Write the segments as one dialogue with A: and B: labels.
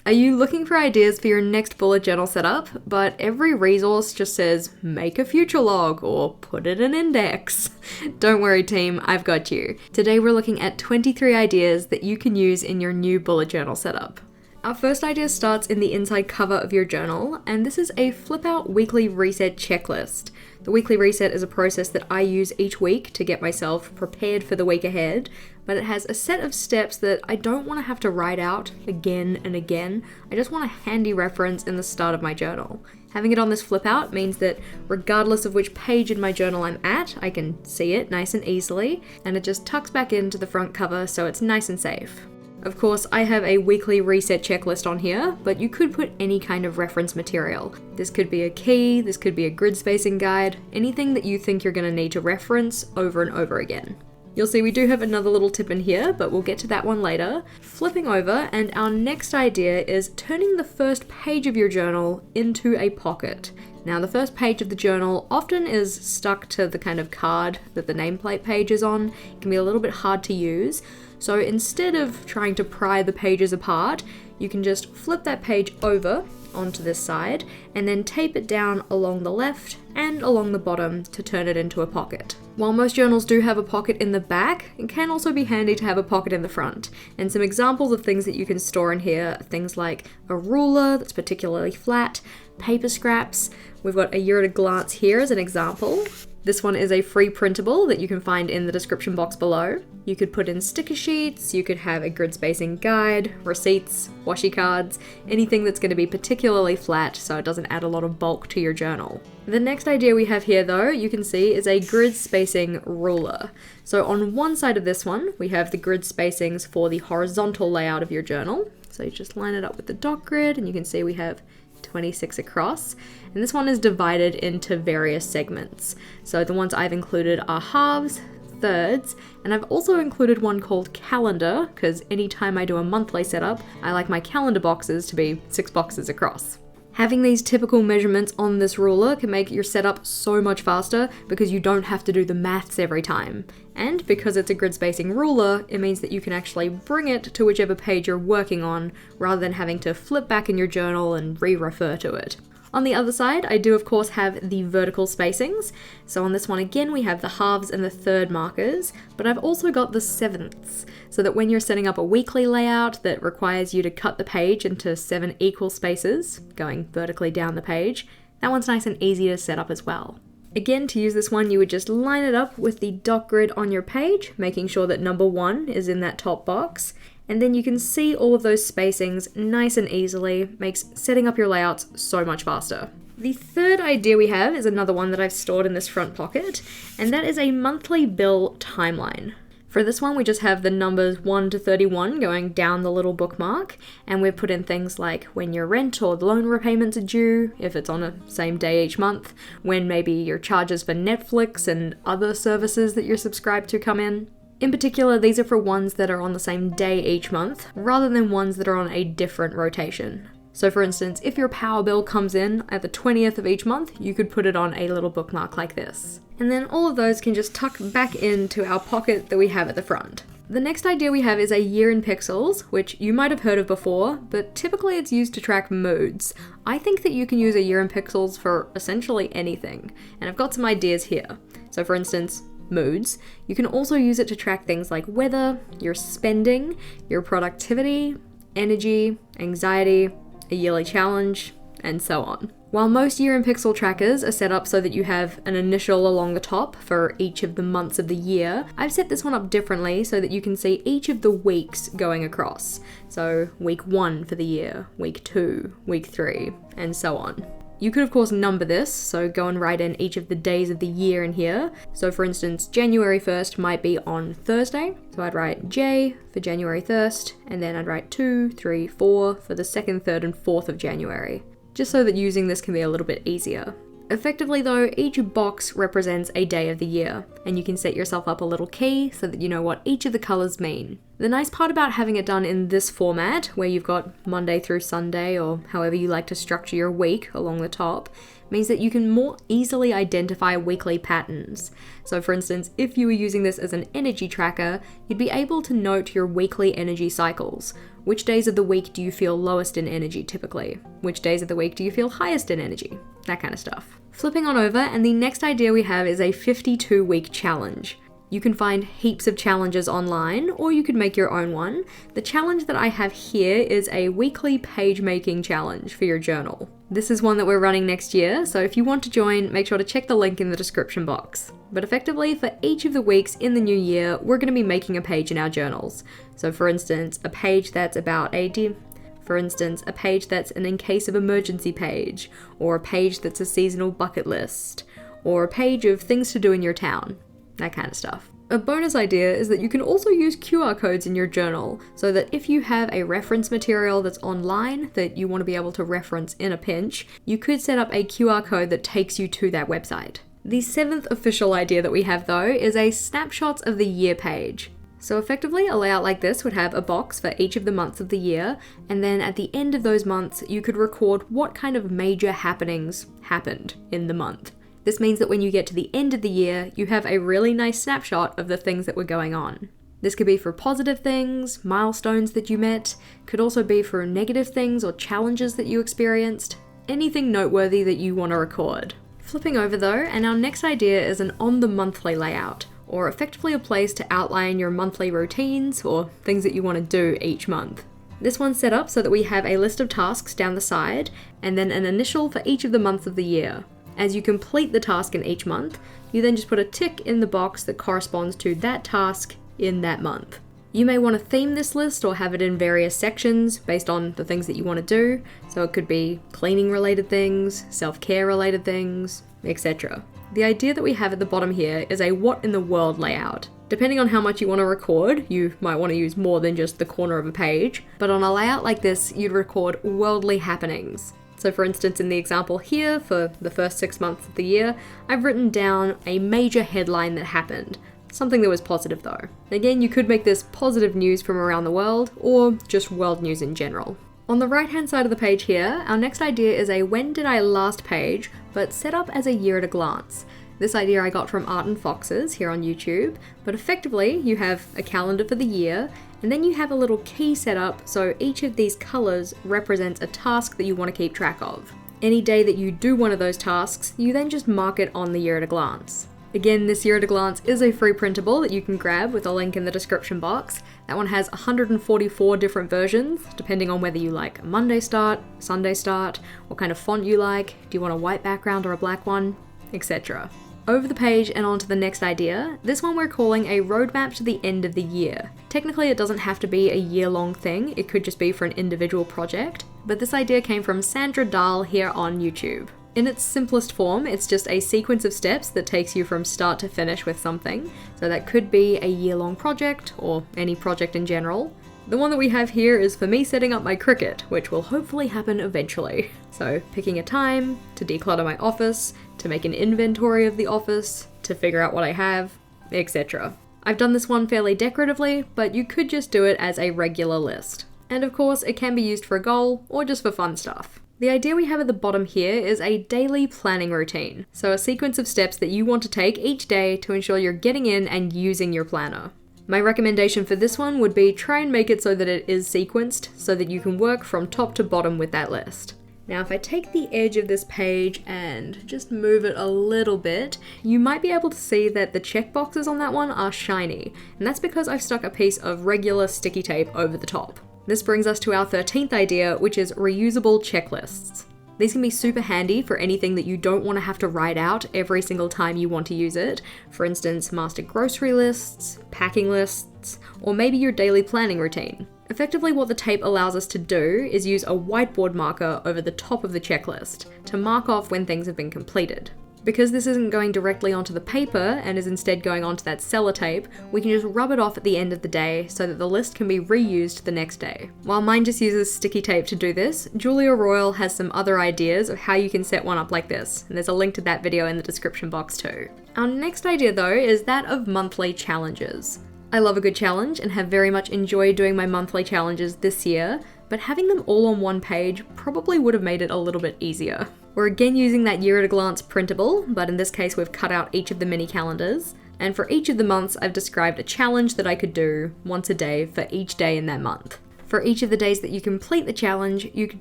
A: Are you looking for ideas for your next bullet journal setup, but every resource just says make a future log or put it in index? Don't worry team, I've got you. Today we're looking at 23 ideas that you can use in your new bullet journal setup. Our first idea starts in the inside cover of your journal, and this is a flip out weekly reset checklist. The weekly reset is a process that I use each week to get myself prepared for the week ahead, but it has a set of steps that I don't want to have to write out again and again. I just want a handy reference in the start of my journal. Having it on this flip out means that regardless of which page in my journal I'm at, I can see it nice and easily, and it just tucks back into the front cover so it's nice and safe. Of course, I have a weekly reset checklist on here, but you could put any kind of reference material. This could be a key, this could be a grid spacing guide, anything that you think you're going to need to reference over and over again. You'll see we do have another little tip in here, but we'll get to that one later. Flipping over, and our next idea is turning the first page of your journal into a pocket. Now, the first page of the journal often is stuck to the kind of card that the nameplate page is on. It can be a little bit hard to use. So instead of trying to pry the pages apart, you can just flip that page over onto this side and then tape it down along the left and along the bottom to turn it into a pocket. While most journals do have a pocket in the back, it can also be handy to have a pocket in the front. And some examples of things that you can store in here are things like a ruler that's particularly flat, paper scraps. We've got a year at a glance here as an example. This one is a free printable that you can find in the description box below. You could put in sticker sheets, you could have a grid spacing guide, receipts, washi cards, anything that's going to be particularly flat so it doesn't add a lot of bulk to your journal. The next idea we have here though, you can see, is a grid spacing ruler. So on one side of this one, we have the grid spacings for the horizontal layout of your journal. So you just line it up with the dot grid and you can see we have 26 across, and this one is divided into various segments. So the ones I've included are halves, thirds, and I've also included one called calendar, because anytime I do a monthly setup, I like my calendar boxes to be 6 boxes across. Having these typical measurements on this ruler can make your setup so much faster because you don't have to do the maths every time. And because it's a grid spacing ruler, it means that you can actually bring it to whichever page you're working on rather than having to flip back in your journal and re-refer to it. On the other side, I do of course have the vertical spacings. So on this one again, we have the halves and the third markers, but I've also got the sevenths, so that when you're setting up a weekly layout that requires you to cut the page into 7 equal spaces, going vertically down the page, that one's nice and easy to set up as well. Again, to use this one, you would just line it up with the dot grid on your page, making sure that number 1 is in that top box, and then you can see all of those spacings nice and easily. Makes setting up your layouts so much faster. The third idea we have is another one that I've stored in this front pocket, and that is a monthly bill timeline. For this one, we just have the numbers 1 to 31 going down the little bookmark, and we've put in things like when your rent or loan repayments are due, if it's on the same day each month, when maybe your charges for Netflix and other services that you're subscribed to come in. In particular, these are for ones that are on the same day each month, rather than ones that are on a different rotation. So for instance, if your power bill comes in at the 20th of each month, you could put it on a little bookmark like this. And then all of those can just tuck back into our pocket that we have at the front. The next idea we have is a year in pixels, which you might have heard of before, but typically it's used to track moods. I think that you can use a year in pixels for essentially anything, and I've got some ideas here. So for instance, moods. You can also use it to track things like weather, your spending, your productivity, energy, anxiety, a yearly challenge, and so on. While most year in pixel trackers are set up so that you have an initial along the top for each of the months of the year, I've set this one up differently so that you can see each of the weeks going across. So week 1 for the year, week 2, week 3, and so on. You could of course number this, so go and write in each of the days of the year in here. So for instance, January 1st might be on Thursday, so I'd write J for January 1st, and then I'd write 2, 3, 4 for the 2nd, 3rd, and 4th of January, just so that using this can be a little bit easier. Effectively though, each box represents a day of the year, and you can set yourself up a little key so that you know what each of the colours mean. The nice part about having it done in this format, where you've got Monday through Sunday, or however you like to structure your week along the top, means that you can more easily identify weekly patterns. So for instance, if you were using this as an energy tracker, you'd be able to note your weekly energy cycles. Which days of the week do you feel lowest in energy typically? Which days of the week do you feel highest in energy? That kind of stuff. Flipping on over, and the next idea we have is a 52-week challenge. You can find heaps of challenges online, or you could make your own one. The challenge that I have here is a weekly page making challenge for your journal. This is one that we're running next year, so if you want to join, make sure to check the link in the description box. But effectively, for each of the weeks in the new year, we're going to be making a page in our journals. So for instance, a page that's about a page that's an in case of emergency page, or a page that's a seasonal bucket list, or a page of things to do in your town. That kind of stuff. A bonus idea is that you can also use QR codes in your journal, so that if you have a reference material that's online that you want to be able to reference in a pinch, you could set up a QR code that takes you to that website. The 7th official idea that we have though is a snapshots of the year page. So effectively, a layout like this would have a box for each of the months of the year, and then at the end of those months, you could record what kind of major happenings happened in the month. This means that when you get to the end of the year, you have a really nice snapshot of the things that were going on. This could be for positive things, milestones that you met, could also be for negative things or challenges that you experienced, anything noteworthy that you want to record. Flipping over though, and our next idea is an on the monthly layout, or effectively a place to outline your monthly routines or things that you want to do each month. This one's set up so that we have a list of tasks down the side, and then an initial for each of the months of the year. As you complete the task in each month, you then just put a tick in the box that corresponds to that task in that month. You may want to theme this list or have it in various sections based on the things that you want to do, so it could be cleaning related things, self-care related things, etc. The idea that we have at the bottom here is a what in the world layout. Depending on how much you want to record, you might want to use more than just the corner of a page, but on a layout like this, you'd record worldly happenings. So for instance, in the example here, for the first 6 months of the year, I've written down a major headline that happened. Something that was positive though. Again, you could make this positive news from around the world, or just world news in general. On the right hand side of the page here, our next idea is a when did I last page, but set up as a year at a glance. This idea I got from Art and Foxes here on YouTube, but effectively you have a calendar for the year, and then you have a little key set up so each of these colors represents a task that you want to keep track of. Any day that you do one of those tasks, you then just mark it on the year at a glance. Again, this year at a glance is a free printable that you can grab with a link in the description box. That one has 144 different versions, depending on whether you like a Monday start, Sunday start, what kind of font you like, do you want a white background or a black one, etc. Over the page and on to the next idea, this one we're calling a roadmap to the end of the year. Technically it doesn't have to be a year-long thing, it could just be for an individual project, but this idea came from Sandra Dahl here on YouTube. In its simplest form, it's just a sequence of steps that takes you from start to finish with something, so that could be a year-long project, or any project in general. The one that we have here is for me setting up my Cricut, which will hopefully happen eventually. So picking a time, to declutter my office, to make an inventory of the office, to figure out what I have, etc. I've done this one fairly decoratively, but you could just do it as a regular list. And of course, it can be used for a goal, or just for fun stuff. The idea we have at the bottom here is a daily planning routine, so a sequence of steps that you want to take each day to ensure you're getting in and using your planner. My recommendation for this one would be try and make it so that it is sequenced, so that you can work from top to bottom with that list. Now if I take the edge of this page and just move it a little bit, you might be able to see that the checkboxes on that one are shiny, and that's because I've stuck a piece of regular sticky tape over the top. This brings us to our 13th idea, which is reusable checklists. These can be super handy for anything that you don't want to have to write out every single time you want to use it. For instance, master grocery lists, packing lists, or maybe your daily planning routine. Effectively, what the tape allows us to do is use a whiteboard marker over the top of the checklist to mark off when things have been completed. Because this isn't going directly onto the paper and is instead going onto that sellotape, we can just rub it off at the end of the day so that the list can be reused the next day. While mine just uses sticky tape to do this, Julia Royal has some other ideas of how you can set one up like this, and there's a link to that video in the description box too. Our next idea though is that of monthly challenges. I love a good challenge and have very much enjoyed doing my monthly challenges this year, but having them all on one page probably would have made it a little bit easier. We're again using that year at a glance printable, but in this case we've cut out each of the mini calendars. And for each of the months, I've described a challenge that I could do once a day for each day in that month. For each of the days that you complete the challenge, you could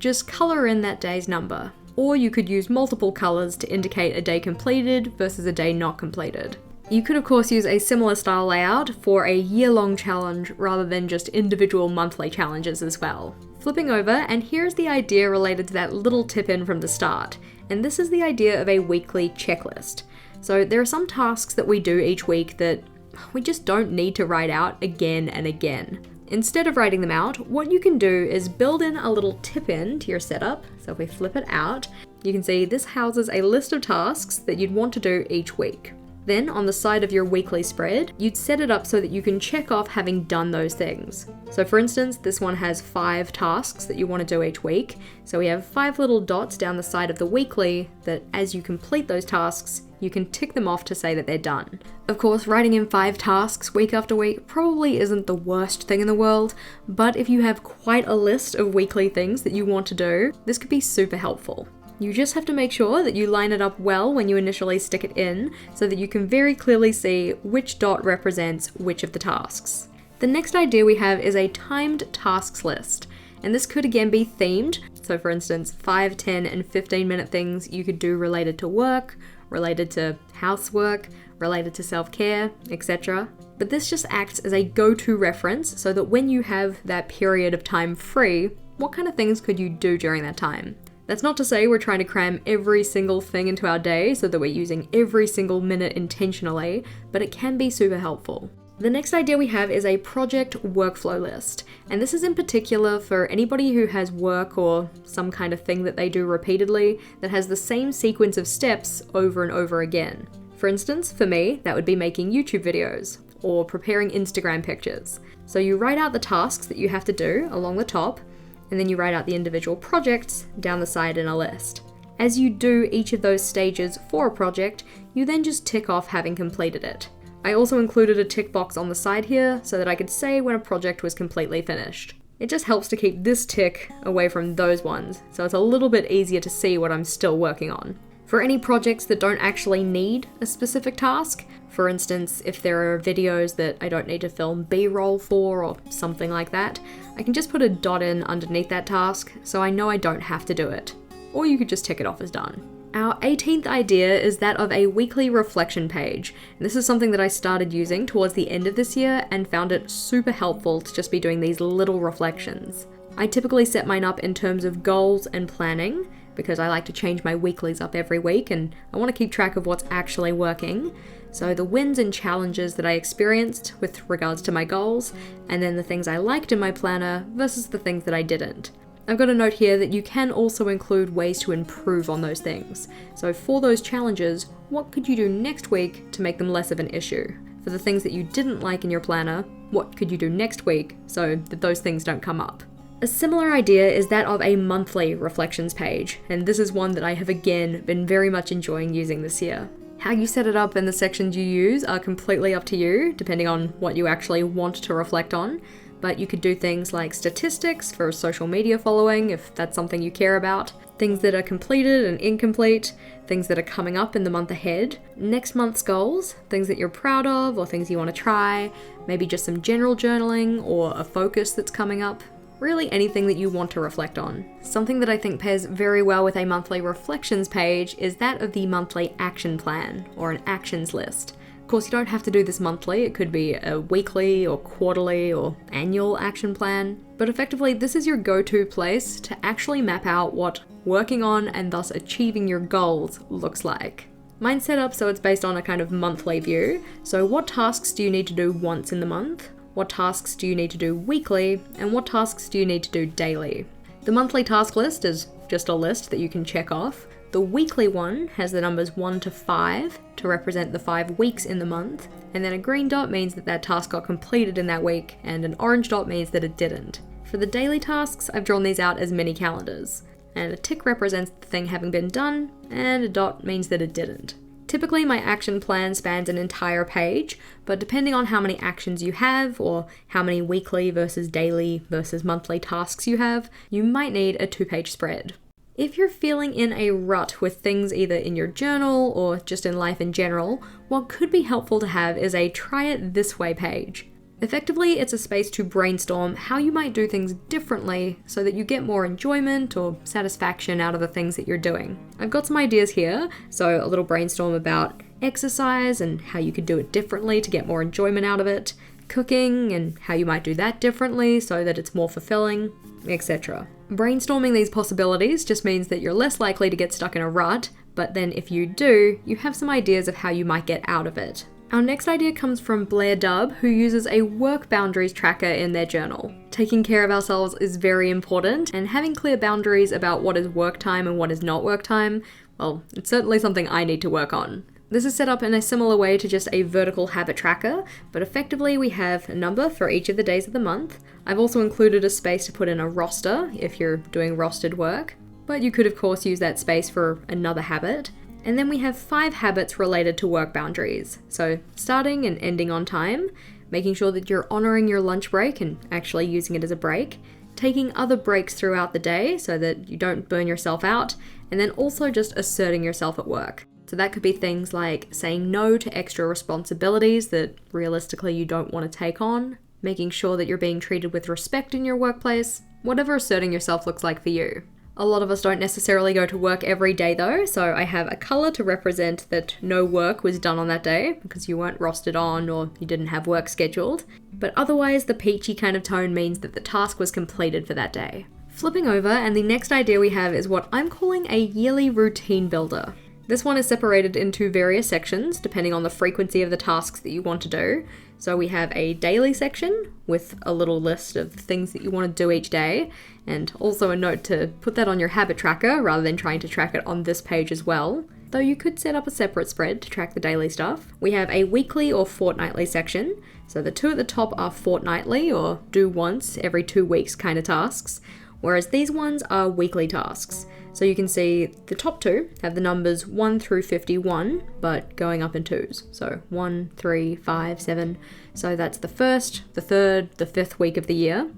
A: just colour in that day's number. Or you could use multiple colours to indicate a day completed versus a day not completed. You could of course use a similar style layout for a year-long challenge rather than just individual monthly challenges as well. Flipping over, and here's the idea related to that little tip in from the start. And this is the idea of a weekly checklist. So there are some tasks that we do each week that we just don't need to write out again and again. Instead of writing them out, what you can do is build in a little tip in to your setup. So if we flip it out, you can see this houses a list of tasks that you'd want to do each week. Then on the side of your weekly spread, you'd set it up so that you can check off having done those things. So for instance, this one has 5 tasks that you want to do each week. So we have 5 little dots down the side of the weekly that as you complete those tasks, you can tick them off to say that they're done. Of course, writing in 5 tasks week after week probably isn't the worst thing in the world, but if you have quite a list of weekly things that you want to do, this could be super helpful. You just have to make sure that you line it up well when you initially stick it in, so that you can very clearly see which dot represents which of the tasks. The next idea we have is a timed tasks list, and this could again be themed. So for instance, 5, 10, and 15-minute things you could do related to work, related to housework, related to self-care, etc. But this just acts as a go-to reference so that when you have that period of time free, what kind of things could you do during that time? That's not to say we're trying to cram every single thing into our day so that we're using every single minute intentionally, but it can be super helpful. The next idea we have is a project workflow list, and this is in particular for anybody who has work or some kind of thing that they do repeatedly that has the same sequence of steps over and over again. For instance, for me, that would be making YouTube videos or preparing Instagram pictures. So you write out the tasks that you have to do along the top, and then you write out the individual projects down the side in a list. As you do each of those stages for a project, you then just tick off having completed it. I also included a tick box on the side here so that I could say when a project was completely finished. It just helps to keep this tick away from those ones, so it's a little bit easier to see what I'm still working on. For any projects that don't actually need a specific task, for instance, if there are videos that I don't need to film B-roll for or something like that, I can just put a dot in underneath that task so I know I don't have to do it. Or you could just tick it off as done. Our 18th idea is that of a weekly reflection page. And this is something that I started using towards the end of this year and found it super helpful to just be doing these little reflections. I typically set mine up in terms of goals and planning, because I like to change my weeklies up every week and I want to keep track of what's actually working. So the wins and challenges that I experienced with regards to my goals, and then the things I liked in my planner versus the things that I didn't. I've got a note here that you can also include ways to improve on those things. So for those challenges, what could you do next week to make them less of an issue? For the things that you didn't like in your planner, what could you do next week so that those things don't come up? A similar idea is that of a monthly reflections page, and this is one that I have again been very much enjoying using this year. How you set it up and the sections you use are completely up to you, depending on what you actually want to reflect on, but you could do things like statistics for social media following, if that's something you care about, things that are completed and incomplete, things that are coming up in the month ahead, next month's goals, things that you're proud of or things you want to try, maybe just some general journaling or a focus that's coming up. Really anything that you want to reflect on. Something that I think pairs very well with a monthly reflections page is that of the monthly action plan, or an actions list. Of course, you don't have to do this monthly, it could be a weekly or quarterly or annual action plan, but effectively this is your go-to place to actually map out what working on and thus achieving your goals looks like. Mine's set up so it's based on a kind of monthly view, so what tasks do you need to do once in the month? What tasks do you need to do weekly, and what tasks do you need to do daily? The monthly task list is just a list that you can check off. The weekly one has the numbers 1 to 5 to represent the 5 weeks in the month, and then a green dot means that that task got completed in that week, and an orange dot means that it didn't. For the daily tasks, I've drawn these out as mini calendars, and a tick represents the thing having been done, and a dot means that it didn't. Typically, my action plan spans an entire page, but depending on how many actions you have, or how many weekly versus daily versus monthly tasks you have, you might need a 2-page spread. If you're feeling in a rut with things either in your journal or just in life in general, what could be helpful to have is a try it this way page. Effectively, it's a space to brainstorm how you might do things differently so that you get more enjoyment or satisfaction out of the things that you're doing. I've got some ideas here, so a little brainstorm about exercise and how you could do it differently to get more enjoyment out of it, cooking and how you might do that differently so that it's more fulfilling, etc. Brainstorming these possibilities just means that you're less likely to get stuck in a rut, but then if you do, you have some ideas of how you might get out of it. Our next idea comes from Blair Dubb, who uses a work boundaries tracker in their journal. Taking care of ourselves is very important, and having clear boundaries about what is work time and what is not work time, well, it's certainly something I need to work on. This is set up in a similar way to just a vertical habit tracker, but effectively we have a number for each of the days of the month. I've also included a space to put in a roster if you're doing rostered work, but you could of course use that space for another habit. And then we have 5 habits related to work boundaries. So starting and ending on time, making sure that you're honoring your lunch break and actually using it as a break, taking other breaks throughout the day so that you don't burn yourself out, and then also just asserting yourself at work. So that could be things like saying no to extra responsibilities that realistically you don't want to take on, making sure that you're being treated with respect in your workplace, whatever asserting yourself looks like for you. A lot of us don't necessarily go to work every day though, so I have a colour to represent that no work was done on that day because you weren't rostered on or you didn't have work scheduled. But otherwise, the peachy kind of tone means that the task was completed for that day. Flipping over, and the next idea we have is what I'm calling a yearly routine builder. This one is separated into various sections depending on the frequency of the tasks that you want to do. So we have a daily section with a little list of things that you want to do each day, and also a note to put that on your habit tracker rather than trying to track it on this page as well, though you could set up a separate spread to track the daily stuff. We have a weekly or fortnightly section, so the 2 at the top are fortnightly or do once every 2 weeks kind of tasks, whereas these ones are weekly tasks. So you can see the top 2 have the numbers 1 through 51, but going up in 2s. So 1, 3, 5, 7. So that's the 1st, the 3rd, the 5th week of the year.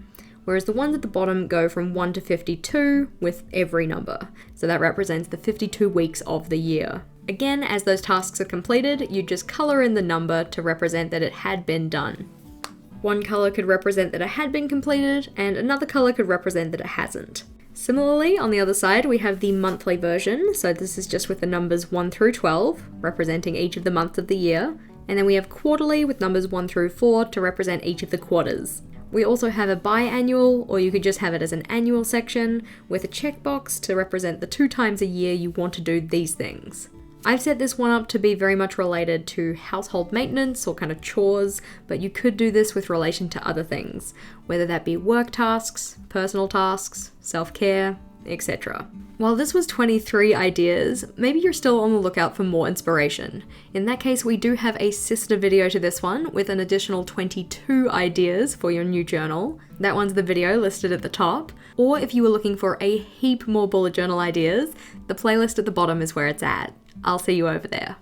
A: Whereas the ones at the bottom go from 1 to 52 with every number. So that represents the 52 weeks of the year. Again, as those tasks are completed, you just colour in the number to represent that it had been done. One colour could represent that it had been completed, and another colour could represent that it hasn't. Similarly, on the other side, we have the monthly version, so this is just with the numbers 1 through 12, representing each of the months of the year, and then we have quarterly with numbers 1 through 4 to represent each of the quarters. We also have a biannual, or you could just have it as an annual section, with a checkbox to represent the 2 times a year you want to do these things. I've set this one up to be very much related to household maintenance or kind of chores, but you could do this with relation to other things, whether that be work tasks, personal tasks, self-care, etc. While this was 23 ideas, maybe you're still on the lookout for more inspiration. In that case, we do have a sister video to this one with an additional 22 ideas for your new journal. That one's the video listed at the top. Or if you were looking for a heap more bullet journal ideas, the playlist at the bottom is where it's at. I'll see you over there.